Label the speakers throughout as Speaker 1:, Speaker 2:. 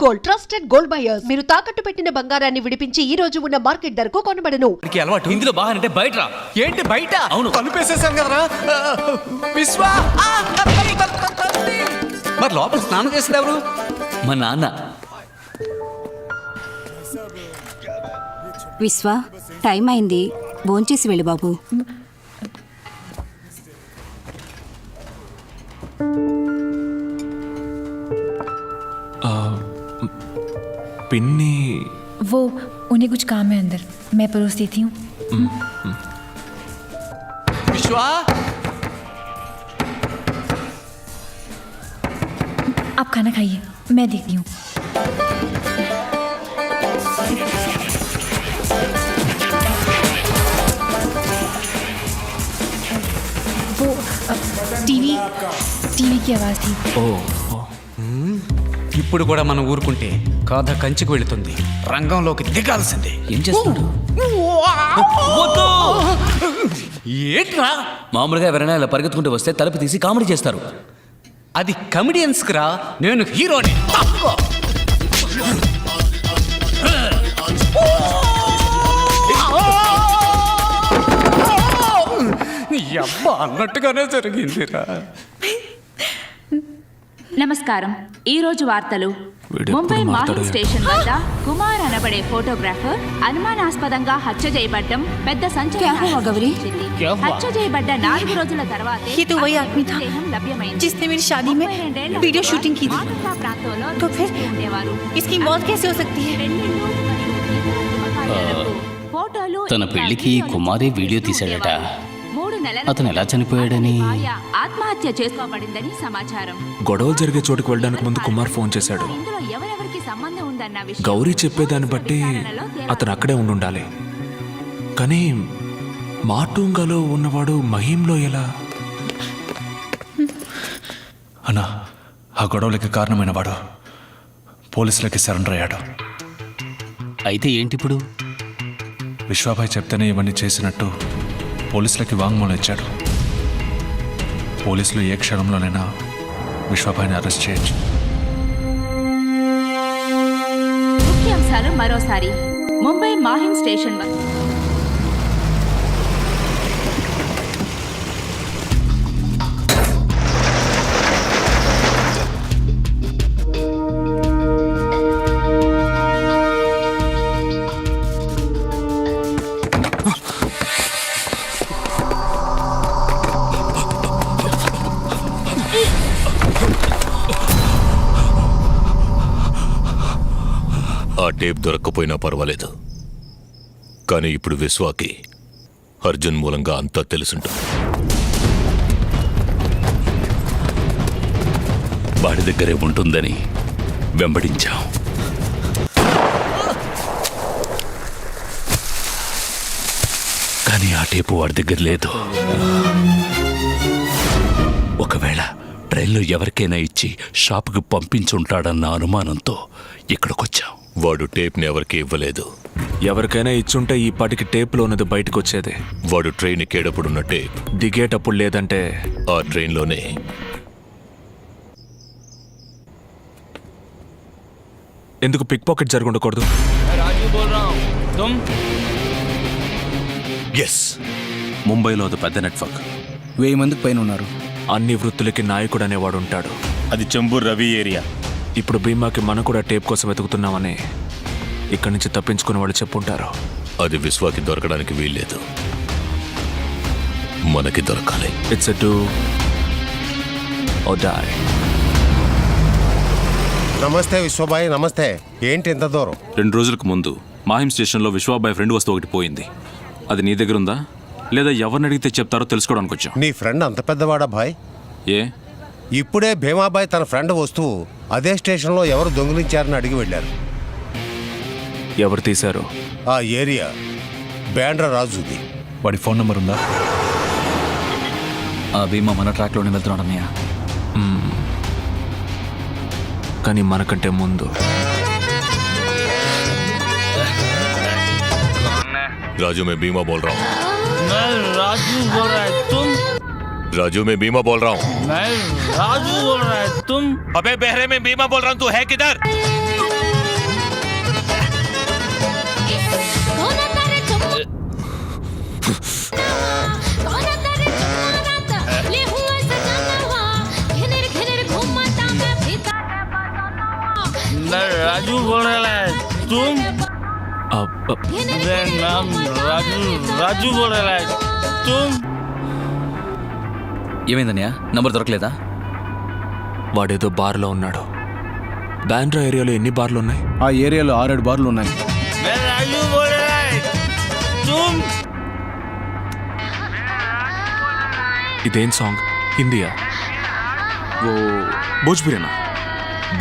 Speaker 1: Gold, trusted gold buyers. మీరు తాకట్టు పెట్టిన బంగారాన్ని విడిపించి ఈ రోజు ఉన్న మార్కెట్ ధరకు కొనబడను.
Speaker 2: అలవాటు ఇందులో బాగానంటే బయట రా.
Speaker 3: ఏంటి బయట?
Speaker 2: అవును.
Speaker 3: తలుపేసేసాను కదరా. విశ్వా, మరి లోపల స్నానం చేసేది ఎవరు?
Speaker 2: మా నాన్న.
Speaker 4: విశ్వ, టైం అయింది, భోంచేసి వెళ్ళు బాబు.
Speaker 3: పిన్ని
Speaker 5: वो उन्हें कुछ काम है अंदर, मैं परोस देती हूँ.
Speaker 3: విశ్వా,
Speaker 5: आप खाना खाइए, मैं देखती हूँ. वो टीवी की आवाज़ थी.
Speaker 3: ఇప్పుడు కూడా మనం ఊరుకుంటే కథ కంచికి వెళుతుంది. రంగంలోకి దిగాల్సిందే.
Speaker 2: ఏం చేస్తున్నాడు?
Speaker 3: ఏంట్రా?
Speaker 2: మామూలుగా ఎవరైనా ఇలా పరిగెత్తుకుంటూ వస్తే తలుపు తీసి కామెడీ చేస్తారు.
Speaker 3: అది కమెడియన్స్ రా, నేను హీరోని. అబ్బా అన్నట్టుగానే జరిగిందిరా.
Speaker 6: నమస్కారం. ఈ రోజు వార్తలు. ముంబై మాహిం స్టేషన్ వద్ద కుమార్ అనబడే ఫోటోగ్రాఫర్ అనుమానాస్పదంగా హత్య చేయబడ్డం పెద్ద సంచలనం. హత్య చేయబడ్డ 4 రోజుల తర్వాత
Speaker 5: ये तो वही आदमी था जिसने मेरी शादी में वीडियो शूटिंग की थी. तो फिर इसकी मौत कैसे हो सकती है?
Speaker 6: తన పెళ్లికి కుమారే వీడియో తీశాడట. అతను ఎలా చనిపోయాడని ఆత్మహత్య చేసుకోబడిందని సమాచారం.
Speaker 7: గొడవలు జరిగే చోటుకు వెళ్ళడానికి ముందు కుమార్ ఫోన్ చేశాడు.
Speaker 6: ఇందులో ఎవరెవరికి సంబంధం ఉందన్న విషయం
Speaker 7: గౌరీ చెప్పేదాన్ని బట్టి అతను అక్కడే ఉండాలి. కానీ మాటూంగాలో ఉన్నవాడు మహీంలో ఎలా?
Speaker 8: అన్నా, ఆ గొడవలకి కారణమైన వాడు పోలీసులకి సరెండర్ అయ్యాడు.
Speaker 6: అయితే ఏంటిప్పుడు?
Speaker 8: విశ్వాభాయ్ చెప్తేనే ఇవన్నీ చేసినట్టు పోలీసులకి వాంగ్మూలం ఇచ్చాడు. పోలీసులు ఏ క్షణంలోనైనా విశ్వాభాయ్ని అరెస్ట్ చేయొచ్చు.
Speaker 6: ముఖ్యాంశాలు మరోసారి. ముంబై మాహిం స్టేషన్ వద్ద
Speaker 9: ఆ టేప్ దొరక్కపోయినా పర్వాలేదు, కానీ ఇప్పుడు విశ్వాకి అర్జున్ మూలంగా అంతా తెలుసుంటుంది.
Speaker 6: వాడి దగ్గరే ఉంటుందని వెంబడించాం. కానీ ఆ టేపు వాడి దగ్గర లేదు. ఒకవేళ ట్రైన్లో ఎవరికైనా ఇచ్చి షాపుకి పంపించుంటాడన్న అనుమానంతో ఇక్కడికొచ్చాం.
Speaker 9: వాడు టేప్ని ఎవరికి ఇవ్వలేదు.
Speaker 7: ఎవరికైనా ఇచ్చుంటే ఈ పాటికి టేప్లో ఉన్నది బయటకు వచ్చేది.
Speaker 9: వాడు ట్రైన్ ఎక్కేటప్పుడున్న టేప్
Speaker 7: దిగేటప్పుడు లేదంటే
Speaker 9: ఆ ట్రైన్లోనే.
Speaker 7: ఎందుకు పిక్ పాకెట్ జరగకూడదు?
Speaker 9: ఎస్,
Speaker 8: ముంబైలో అది పెద్ద నెట్వర్క్.
Speaker 2: 1000 మందికి పైన ఉన్నారు.
Speaker 7: అన్ని వృత్తులకి నాయకుడు అనేవాడు ఉంటాడు.
Speaker 9: అది చెంబూర్ రవి ఏరియా.
Speaker 7: ఇప్పుడు భీమాకి మనం కూడా టేప్ కోసం వెతుకుతున్నామని ఇక్కడి నుంచి తప్పించుకునే వాళ్ళు చెప్పుంటారు.
Speaker 9: అది విశ్వాకి దొరకడానికి వీల్లేదు, మనకి దొరకాలి.
Speaker 7: It's a do or die.
Speaker 10: నమస్తే విశ్వబాయ్. నమస్తే. ఏంటి ఇంత దూరం?
Speaker 8: 2 రోజులకు ముందు మాహిం స్టేషన్లో విశ్వాబాయ్ ఫ్రెండ్ వస్తువు ఒకటి పోయింది. అది నీ దగ్గర ఉందా లేదా ఎవరిని అడిగితే చెప్తారో తెలుసుకోవడానికి వచ్చాం.
Speaker 10: నీ ఫ్రెండ్ అంత పెద్దవాడా భాయ్?
Speaker 8: ఏ?
Speaker 10: ఇప్పుడే భీమాబాయ్ తన ఫ్రెండ్ వస్తువు అదే స్టేషన్లో ఎవరు దొంగిలించారని అడిగి వెళ్ళారు.
Speaker 7: ఎవరు తీశారు?
Speaker 10: ఆ ఏరియా బ్యాండ్రా రాజుది.
Speaker 8: వాడి ఫోన్ నంబర్ ఉందా?
Speaker 2: ఆ భీమా మన ట్రాక్లోనే వెళ్తున్నాడు అన్నయ్య.
Speaker 7: కానీ మనకంటే ముందు
Speaker 9: राजू मैं बीमा बोल रहा हूँ.
Speaker 11: मैं राजू बोल रहा है, तुम?
Speaker 9: राजू मैं बीमा बोल रहा हूँ.
Speaker 11: मैं राजू बोल रहा है, तुम?
Speaker 9: अबे बहरे में बीमा बोल रहा हूँ, तू है किधर?
Speaker 11: मैं राजू बोल रहा है तुम मेरा नाम राजू बोल रहा है तुम
Speaker 2: ఏమైందన్నయ్య నంబర్ దొరకలేదా?
Speaker 7: వాడేదో బార్లో ఉన్నాడు. బ్యాండ్రా ఏరియాలో ఎన్ని బార్లు ఉన్నాయి?
Speaker 2: ఆ ఏరియాలో 6-7 బార్లు ఉన్నాయి.
Speaker 11: मैं राजू बोल रहा है तुम
Speaker 7: ఇదేం సాంగ్? హిందీయా?
Speaker 8: ఓ భోజ్పురేనా?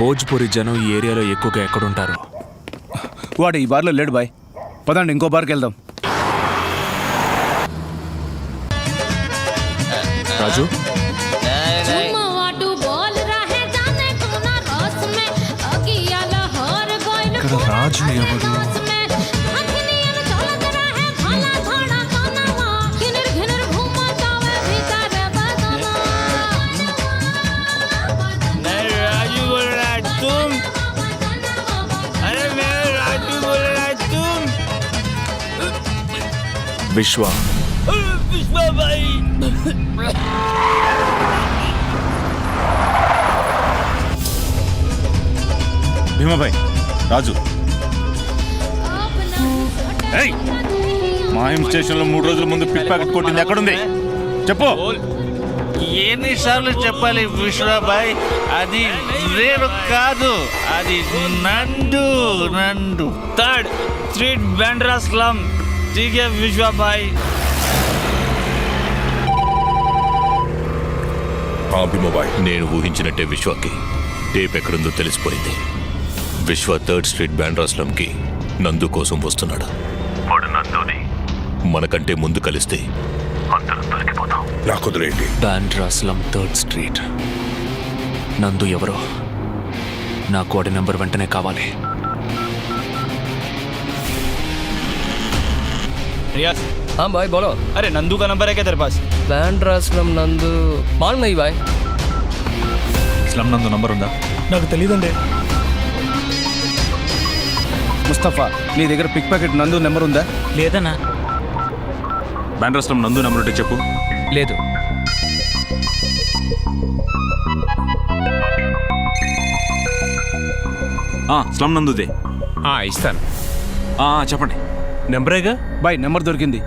Speaker 7: భోజ్పురి జనం ఈ ఏరియాలో ఎక్కువగా ఎక్కడుంటారు?
Speaker 2: వాడు ఈ బార్లో లేడు బాయ్. పదండి ఇంకో బార్కి వెళ్దాం.
Speaker 7: రాజు
Speaker 3: ఇక్కడ రాజు ఎవరు?
Speaker 11: मैं राजू बोल रहा है तुम अरे मैं राजू बोल रहा है तुम
Speaker 7: విశ్వ.
Speaker 11: पुष्पा भाई
Speaker 3: భీమాబాయ్, రాజు మాహిం స్టేషన్ లో 3 రోజుల ముందు పిక్ ప్యాకెట్ కొట్టింది ఎక్కడుంది చెప్పు.
Speaker 11: ఎన్నిసార్లు చెప్పాలి విశ్వాబాయ్, అది రేణు కాదు, అది Nandu. 3rd street Bandra slum. ఠీకే విశ్వాబాయ్.
Speaker 9: భీమాబాయ్, నేను ఊహించినట్టే విశ్వకి టేప్ ఎక్కడుందో తెలిసిపోయింది. విశ్వ 3rd స్ట్రీట్ బాంద్రా స్లమ్కి నందు కోసం వస్తున్నాడు. వాడు నందుని మనకంటే ముందు కలిస్తే అందరం దొరికిపోతాం. నాకు కుదిరేంటి?
Speaker 7: Bandra slum 3rd street. నందు ఎవరో నాకు వాడి నెంబర్ వెంటనే కావాలి.
Speaker 3: रियाज,
Speaker 2: हाँ भाई बोलो.
Speaker 3: अरे नंदू का नंबर है क्या तेरे पास?
Speaker 2: బాంద్రా స్లమ్ నందు మాలూమ్ नहीं भाई.
Speaker 3: స్లమ్ నందు నంబర్ ఉందా?
Speaker 7: నాకు తెలియదండి.
Speaker 2: ముస్తఫా, నీ దగ్గర పిక్ ప్యాకెట్ నందు నెంబర్ ఉందా?
Speaker 7: లేదన్నా.
Speaker 8: బ్యాండ్రా స్లమ్ నందు నెంబర్ ఉంటే చెప్పు.
Speaker 2: లేదు.
Speaker 8: స్లమ్ నందుదే.
Speaker 3: ఇస్తాను.
Speaker 8: చెప్పండి.
Speaker 3: నెంబరేగా
Speaker 2: బాయ్ నెంబర్ దొరికింది.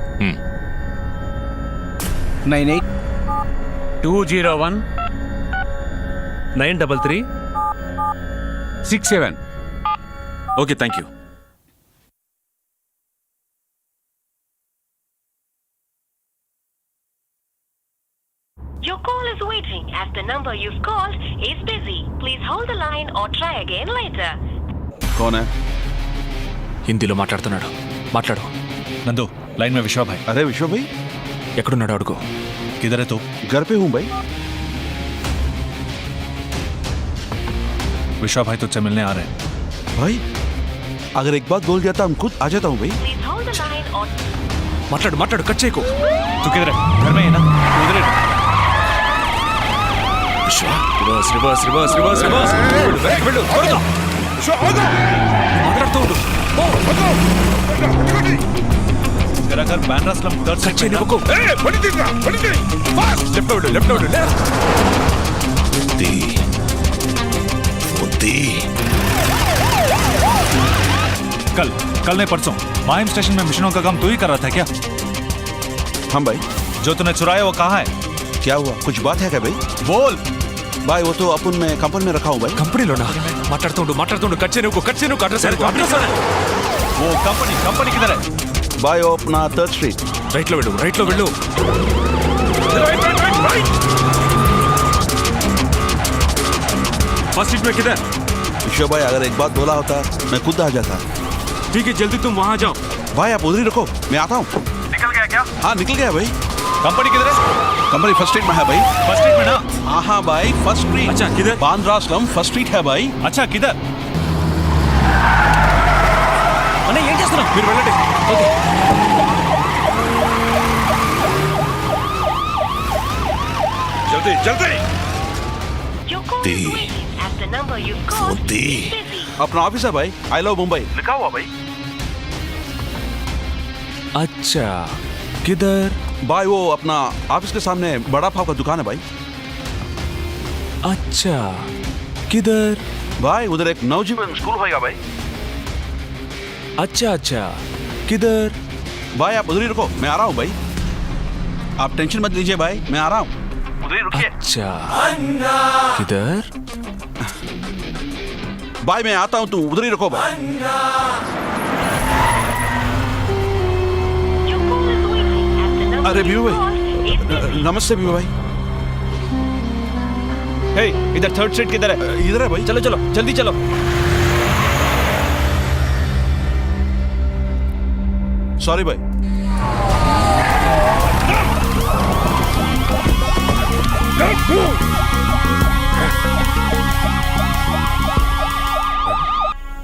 Speaker 2: 98
Speaker 3: 201 933 67.
Speaker 8: Okay, thank you.
Speaker 12: Your call is waiting as the number you've called is busy. Please hold the line or try again later.
Speaker 3: कौन है?
Speaker 7: హిందీలో మాట్లాడుతున్నాడు. మాట్లాడు.
Speaker 3: नंदू, लाइन में विश्वा भाई.
Speaker 10: అరే విశ్వ భాయ్,
Speaker 7: ఎక్కడున్నాడు అడుగు.
Speaker 3: किधर है तू?
Speaker 10: घर पे हूँ भाई.
Speaker 3: विश्वा भाई तुझसे मिलने आ रहे हैं.
Speaker 10: भाई अगर एक बात बोल जाता हम खुद आ जाता हूँ भाई.
Speaker 12: Please hold the line or
Speaker 7: మాట్లాడు మాట్లాడు, కట్ చేయకు.
Speaker 3: तू किधर है? घर में ही ना? तू उधर है.
Speaker 7: Reverse reverse reverse reverse reverse. వెళ్ళు త్వరగా. మాట్లాడుతూ ఉండు.
Speaker 3: तेरा घर Bandra slum 3rd
Speaker 7: cut
Speaker 3: street में
Speaker 7: చేయకు. లెఫ్ట్ వెళ్ళు లెఫ్ట్ వెళ్ళు.
Speaker 3: कल नहीं परसों माहिम स्टेशन में मिशनों का काम तू ही कर रहा था क्या?
Speaker 10: हाँ भाई.
Speaker 3: जो तूने चुराया वो कहाँ है?
Speaker 10: क्या हुआ? कुछ बात है क्या भाई?
Speaker 3: बोल.
Speaker 10: भाई वो तो अपन में कंपनी में रखा हूँ भाई.
Speaker 7: కంపెనీలోనా? మాట్లాడుతుండు మాట్లాడుతుండు. కట్ చేయకు కట్ చేయకు. Address address.
Speaker 3: वो कंपनी किधर है?
Speaker 10: भाई वो अपना 3rd स्ट्रीट.
Speaker 7: రైట్లో వెళ్ళు రైట్లో వెళ్ళు.
Speaker 8: फर्स्ट सीट में किधर?
Speaker 10: विश्व भाई अगर एक बात बोला होता मैं खुद आ जाता.
Speaker 8: ठीक है, जल्दी तुम वहाँ जाओ.
Speaker 10: भाई आप उधर ही रुको, मैं आता हूँ.
Speaker 8: निकल गया क्या?
Speaker 10: हाँ निकल गया भाई.
Speaker 3: कंपनी किधर है?
Speaker 10: कंपनी 1st स्ट्रीट में है भाई.
Speaker 3: फर्स्ट स्ट्रीट में ना?
Speaker 10: हाँ भाई 1st स्ट्रीट.
Speaker 8: अच्छा, किधर?
Speaker 10: बांद्रा स्लम 1st स्ट्रीट है भाई.
Speaker 3: अच्छा किधर?
Speaker 7: అన్న ఏం చేస్తున్నావు? మీరు వెళ్ళండి.
Speaker 10: जल्दी जल्दी.
Speaker 12: your call is waiting as the number you've called is busy.
Speaker 10: अपना ऑफिस है भाई. आई लव मुंबई लिखा हुआ भाई.
Speaker 7: अच्छा किधर?
Speaker 2: भाई वो अपना ऑफिस के सामने बड़ा पाव का दुकान है भाई।
Speaker 7: अच्छा किधर?
Speaker 2: भाई उधर एक नवजीवन स्कूल होगा भाई।
Speaker 7: अच्छा अच्छा किधर?
Speaker 2: भाई आप उधर ही रुको, मैं आ रहा हूँ भाई। आप टेंशन मत लीजिए भाई, मैं आ रहा हूँ, उधर ही रुकिए।
Speaker 7: अच्छा किधर?
Speaker 2: भाई मैं आता हूँ, तू उधर ही रुको भाई।
Speaker 12: Your call is waiting at the number
Speaker 2: अरे
Speaker 12: you
Speaker 2: Bibu
Speaker 12: called is busy.
Speaker 2: भाई, नमस्ते बीबू भाई।
Speaker 3: हे इधर थर्ड स्ट्रीट किधर है?
Speaker 2: इधर है भाई।
Speaker 3: चलो चलो जल्दी चलो।
Speaker 2: सॉरी भाई।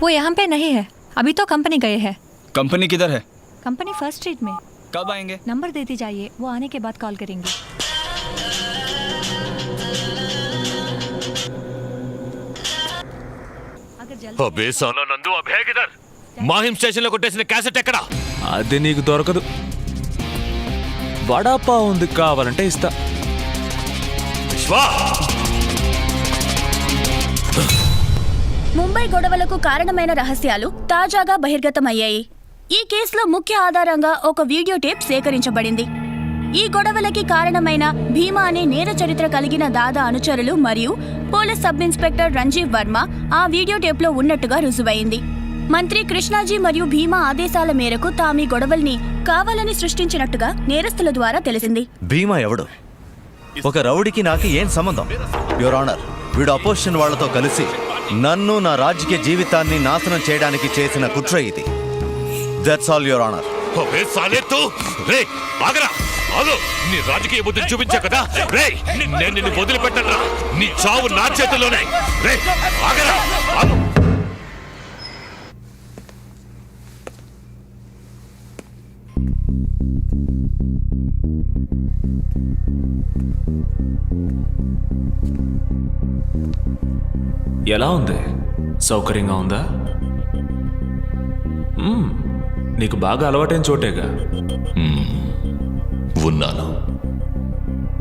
Speaker 5: वो यहाँ पे नहीं है, अभी तो कंपनी गए हैं।
Speaker 3: कंपनी किधर है?
Speaker 5: कंपनी फर्स्ट स्ट्रीट में।
Speaker 3: कब आएंगे?
Speaker 5: नंबर देती जाइए, वो आने के बाद कॉल करेंगे। अगर जल्दी
Speaker 9: అబే సాలా నందు అభే కిదర్ మాహిం స్టేషన్ లో కొట్టేసిన క్యాసెట్ ఎక్కడ?
Speaker 7: అది నీకు దొరకదు. వడాపావ్ ఉంది, కావాలంటే ఇస్తా.
Speaker 9: విశ్వా
Speaker 6: ముంబై గొడవలకు కారణమైన రహస్యాలు తాజాగా బహిర్గతమయ్యాయి. ఈ కేసులో ముఖ్య ఆధారంగా ఒక వీడియో టేప్ సేకరించబడింది. ఈ గొడవలకి కారణమైన భీమా అనే నేర చరిత్ర కలిగిన దాదా అనుచరులు మరియు police sub inspector Ranjeev Varma ఆ వీడియో టేప్లో ఉన్నట్టుగా రుజువైంది. మంత్రి కృష్ణాజీ మరియు భీమా ఆదేశాల మేరకు తామీ గొడవల్ని కావాలని సృష్టించినట్టుగా నేరస్తుల ద్వారా తెలిసింది.
Speaker 13: భీమా ఎవడు? ఒక రౌడీకి నాకు ఏం సంబంధం? యువర్ ఆనర్, వీడు అపోజిషన్ వాళ్లతో కలిసి నన్ను నా రాజకీయ జీవితాన్ని నాశనం చేయడానికి చేసిన కుట్ర ఇది. That's all your honour.
Speaker 9: అబే సాలే తు రే ఆగరా ఆగు. నీ రాజకీయ బుద్ధిని చూపించా కదా రే, నేను నిన్ను వదిలిపెట్టనురా. నీ చావు నా చేతుల్లోనే. రే ఆగరా ఆగు.
Speaker 7: ఎలా ఉంది? సౌకర్యంగా ఉందా? నీకు బాగా అలవాటైన చోటేగా.
Speaker 9: ఉన్నాను,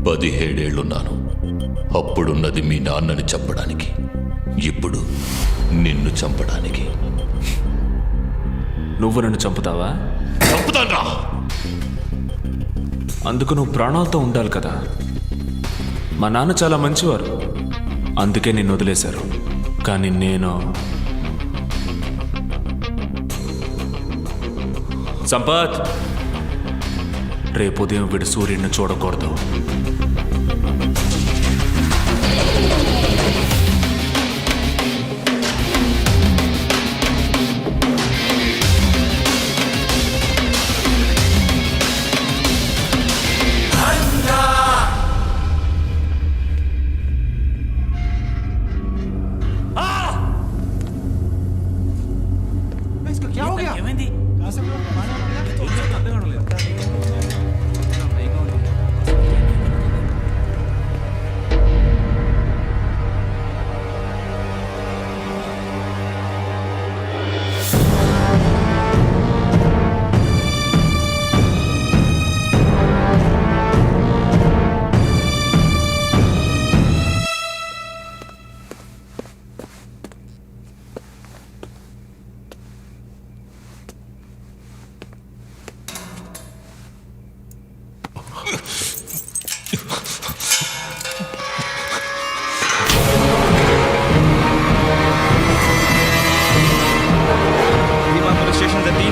Speaker 9: 17 ఏళ్లున్నాను. అప్పుడున్నది మీ నాన్నని చంపడానికి, ఇప్పుడు నిన్ను చంపడానికి.
Speaker 7: నువ్వు నన్ను చంపుతావా?
Speaker 9: చంపుతాన్రా.
Speaker 7: అందుకు నువ్వు ప్రాణాలతో ఉండాలి కదా. మా నాన్న చాలా మంచివారు, అందుకే నిన్ను వదిలేశారు. కానీ నేను సంపత్, రేపు ఉదయం వీడు సూర్యుడిని చూడకూడదు.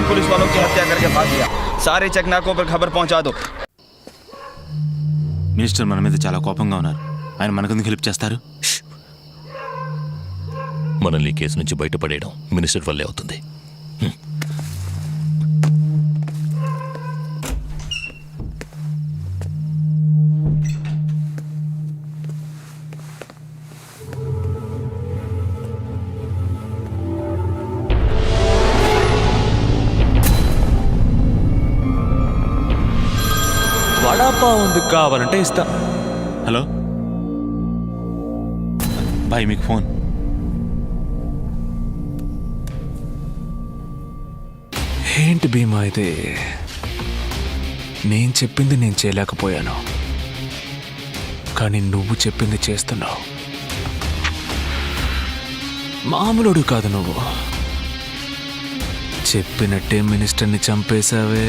Speaker 3: पुलिस वालों की हत्या करके भाग गया. सारे चकनाकों पर खबर पहुंचा दो.
Speaker 2: మినిస్టర్ మన మీద చాలా కోపంగా ఉన్నారు. ఆయన మనకెందుకు హెల్ప్ చేస్తారు?
Speaker 9: మనల్ని ఈ కేసు నుంచి బయటపడేయడం మినిస్టర్ వల్లే అవుతుంది.
Speaker 7: వడాపావ్ ఉంది, కావాలంటే ఇస్తా.
Speaker 2: హలో భాయ్, మీకు ఫోన్.
Speaker 7: ఏంటి భీమా ఇది? నేను చెప్పింది నేను చేయలేకపోయాను, కానీ నువ్వు చెప్పింది చేస్తున్నావు. మామూలుడు కాదు నువ్వు. చెప్పినట్టే మినిస్టర్ని చంపేశావే.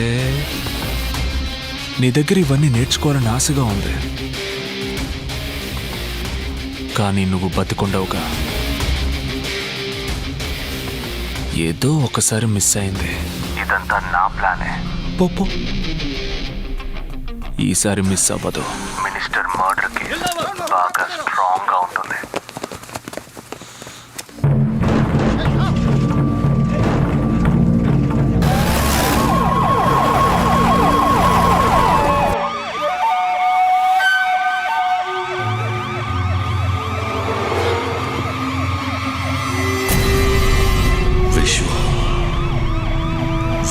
Speaker 7: నీ దగ్గర ఇవన్నీ నేర్చుకోవాలని ఆశగా ఉంది, కానీ నువ్వు బతికుండవుగా. ఏదో ఒకసారి మిస్ అయింది. ఇదంతా నా ప్లానే. పో, ఈసారి మిస్ అవ్వదు. మినిస్టర్ మర్డర్ కేసు బాగా స్ట్రాంగ్ గా ఉంటుంది.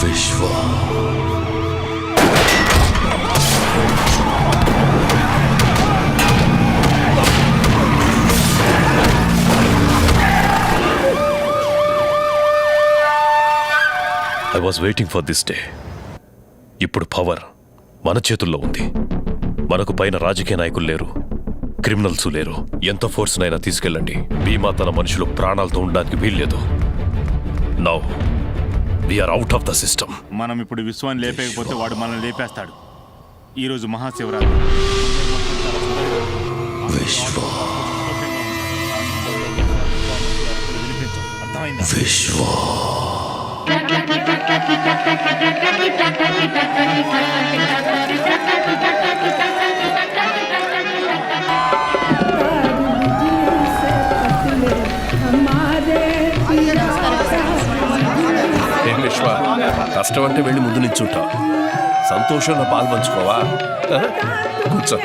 Speaker 9: విశ్వ I was waiting for this day. ఇప్పుడు పవర్ మన చేతుల్లో ఉంది. మనకు పైన రాజకీయ నాయకులు లేరు, క్రిమినల్స్ లేరు. ఎంత ఫోర్స్నైనా తీసుకెళ్ళండి, భీమా తన మనుషులు ప్రాణాలతో ఉండడానికి వీల్లేదు. Now we are out of the system.
Speaker 11: మనం ఇప్పుడు విశ్వాన్ని లేపేయకపోతే వాడు మనల్ని లేపేస్తాడు. ఈరోజు మహాశివరాత్రి.
Speaker 9: విశ్వ
Speaker 10: విశ్వ, కష్టం అంటే వెళ్ళి ముందు నిల్చుంటావు. సంతోషంలో పాలు పంచుకోవా? కూర్చో.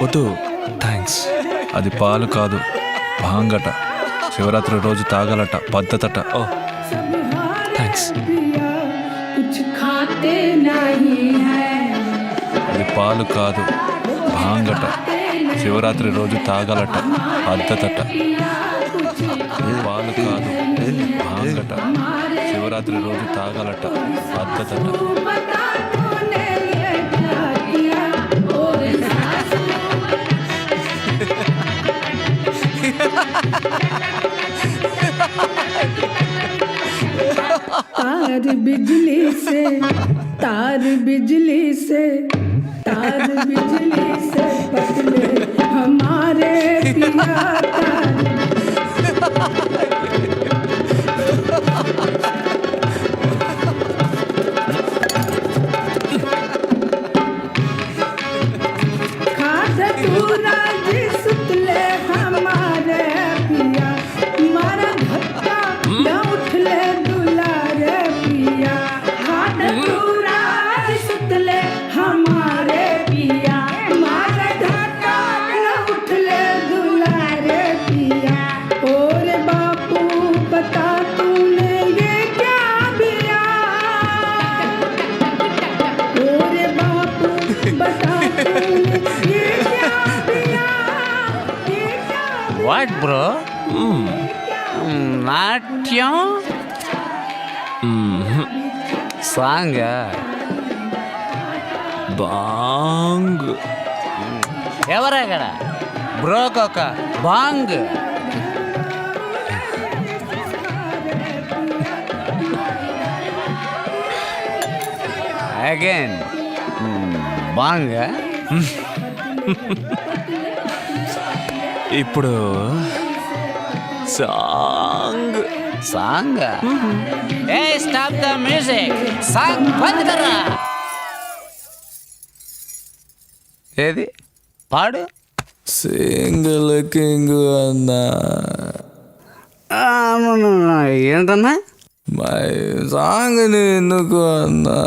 Speaker 7: వద్దు, థ్యాంక్స్. అది పాలు కాదు, భాంగట. శివరాత్రి రోజు తాగాలట, పద్ధతట. ఓ థ్యాంక్స్. అది పాలు కాదు, భాంగట. శివరాత్రి రోజు తాగాలట, పద్ధతట. పాలు కాదు, భాంగట. శివరాత్రి రోజు తాగాలట, పద్ధతట.
Speaker 14: तार बिजली से, तार बिजली से, तार बिजली से पतले हमारे पिया खाद पूरा सुतले हमारे पिया, मारा धक्का न उठले दुलारे पिया। खाद पूरा सुतले हमारे पिया, मारा धक्का न उठले दुलारे पिया। और बापू बता तूने ये क्या किया? और बापू बता तूने ये क्या किया? ये क्या
Speaker 3: వాట్ బ్రో? నాట్యం సాంగ్
Speaker 7: బాంగ్.
Speaker 3: ఎవరక్కడ బ్రోకొక బాంగ్? Again bang.
Speaker 7: ఇప్పుడు సాంగ్.
Speaker 3: సాంగ్? ఏ స్టాప్ ద మ్యూజిక్, సాంగ్ బంద్ కర్రా. ఏది పాడు.
Speaker 7: సింగిల్ కింగ్ అన్నా.
Speaker 3: ఏంటన్నా?
Speaker 7: మై సాంగ్ ఎందుకు అన్నా?